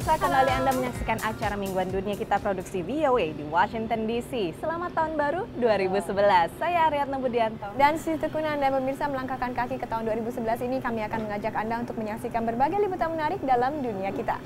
pemirsa, kembali Anda menyaksikan acara Mingguan Dunia Kita produksi VOA di Washington DC. Selamat Tahun Baru 2011. Saya Ariadna Budianto. Dan Siti Kunanda, pemirsa, melangkahkan kaki ke tahun 2011 ini kami akan mengajak Anda untuk menyaksikan berbagai liputan menarik dalam dunia kita.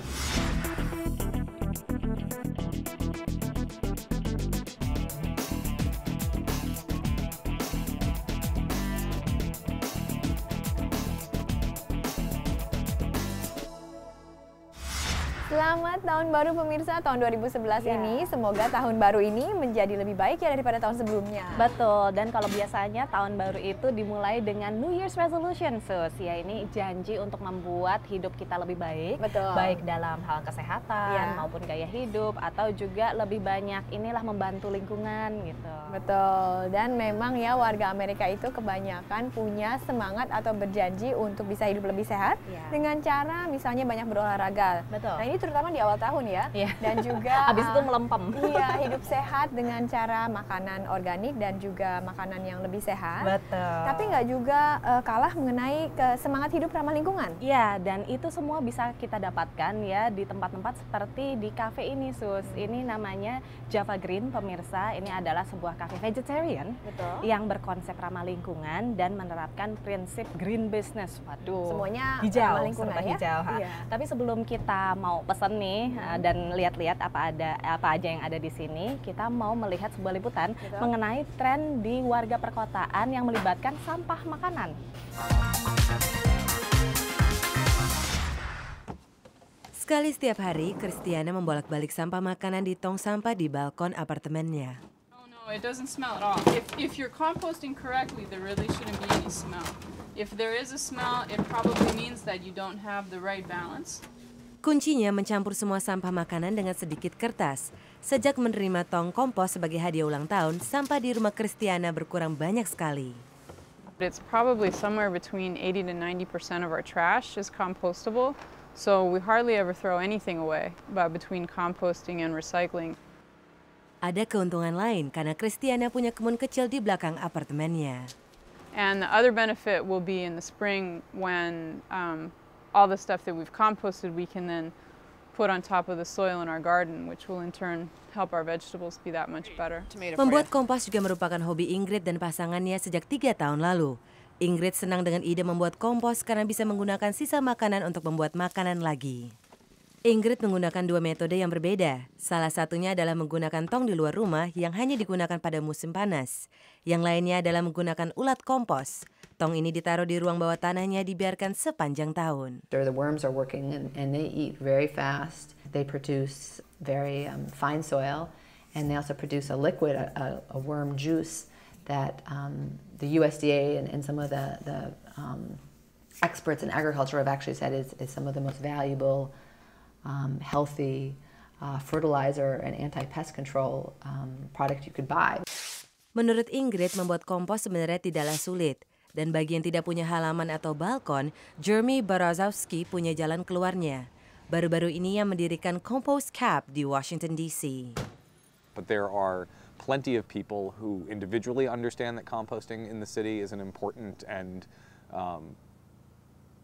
Selamat Tahun Baru pemirsa, tahun 2011 ini. Semoga tahun baru ini menjadi lebih baik ya daripada tahun sebelumnya. Betul, dan kalau biasanya tahun baru itu dimulai dengan New Year's Resolution. Ya ini janji untuk membuat hidup kita lebih baik. Betul. Baik dalam hal kesehatan maupun gaya hidup, atau juga lebih banyak inilah membantu lingkungan gitu. Betul, dan memang ya warga Amerika itu kebanyakan punya semangat atau berjanji untuk bisa hidup lebih sehat dengan cara misalnya banyak berolahraga. Betul. Nah ini terutama di awal tahun ya, dan juga habis itu melempem. Iya, hidup sehat dengan cara makanan organik dan juga makanan yang lebih sehat. Betul. Tapi nggak juga kalah mengenai semangat hidup ramah lingkungan. Iya, dan itu semua bisa kita dapatkan ya di tempat-tempat seperti di cafe ini, Sus. Ini namanya Java Green, pemirsa. Ini adalah sebuah cafe vegetarian yang berkonsep ramah lingkungan dan menerapkan prinsip green business. Waduh, semuanya hijau, ramah lingkungan ya. Hijau. Tapi sebelum kita mau pesan nih dan lihat-lihat apa aja yang ada di sini, kita mau melihat sebuah liputan mengenai tren di warga perkotaan yang melibatkan sampah makanan. Sekali setiap hari, Christiana membolak-balik sampah makanan di tong sampah di balkon apartemennya. Oh no, it doesn't smell at all. If you're composting correctly, there really shouldn't be any smell. If there is a smell, it probably means that you don't have the right balance. Kuncinya mencampur semua sampah makanan dengan sedikit kertas. Sejak menerima tong kompos sebagai hadiah ulang tahun, sampah di rumah Christiana berkurang banyak sekali. It's probably somewhere between 80 to 90% of our trash is compostable. So we hardly ever throw anything away, but between composting and recycling. Ada keuntungan lain karena Christiana punya kebun kecil di belakang apartemennya. And the other benefit will be in the spring when all the stuff that we've composted we can then put on top of the soil in our garden, which will in turn help our vegetables be that much better. Membuat kompos juga merupakan hobi Ingrid dan pasangannya sejak 3 tahun lalu. Ingrid senang dengan ide membuat kompos karena bisa menggunakan sisa makanan untuk membuat makanan lagi. Ingrid menggunakan 2 metode yang berbeda. Salah satunya adalah menggunakan tong di luar rumah yang hanya digunakan pada musim panas. Yang lainnya adalah menggunakan ulat kompos. Tong ini ditaruh di ruang bawah tanahnya dibiarkan sepanjang tahun. The worms are working and they eat very fast. They produce very fine soil, and they also produce a liquid, a worm juice that the USDA and some of the experts in agriculture have actually said is some of the most valuable, healthy fertilizer and anti-pest control product you could buy. Menurut Ingrid, membuat kompos sebenarnya tidaklah sulit. Dan bagi yang tidak punya halaman atau balkon, Jeremy Barozowski punya jalan keluarnya. Baru-baru ini ia mendirikan Compost Cap di Washington DC. But there are plenty of people who individually understand that composting in the city is an important and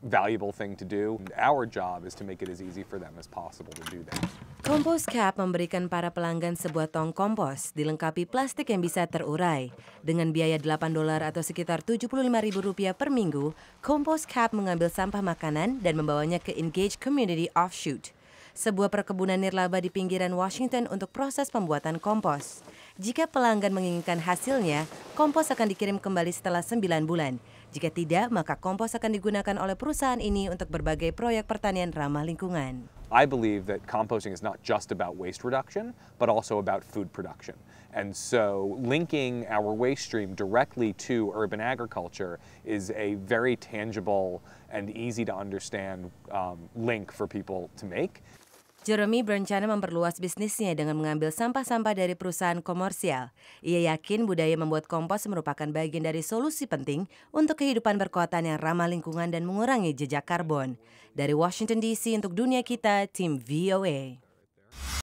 valuable thing to do. Our job is to make it as easy for them as possible to do that. Compost Cap memberikan para pelanggan sebuah tong kompos dilengkapi plastik yang bisa terurai. Dengan biaya $8 atau sekitar Rp75.000 per minggu, Compost Cap mengambil sampah makanan dan membawanya ke Engage Community Offshoot, sebuah perkebunan nirlaba di pinggiran Washington untuk proses pembuatan kompos. Jika pelanggan menginginkan hasilnya, kompos akan dikirim kembali setelah 9 bulan. Jika tidak, maka kompos akan digunakan oleh perusahaan ini untuk berbagai proyek pertanian ramah lingkungan. I believe that composting is not just about waste reduction, but also about food production. And so linking our waste stream directly to urban agriculture is a very tangible and easy to understand link for people to make. Jeremy berencana memperluas bisnisnya dengan mengambil sampah-sampah dari perusahaan komersial. Ia yakin budaya membuat kompos merupakan bagian dari solusi penting untuk kehidupan perkotaan yang ramah lingkungan dan mengurangi jejak karbon. Dari Washington DC untuk Dunia Kita, tim VOA.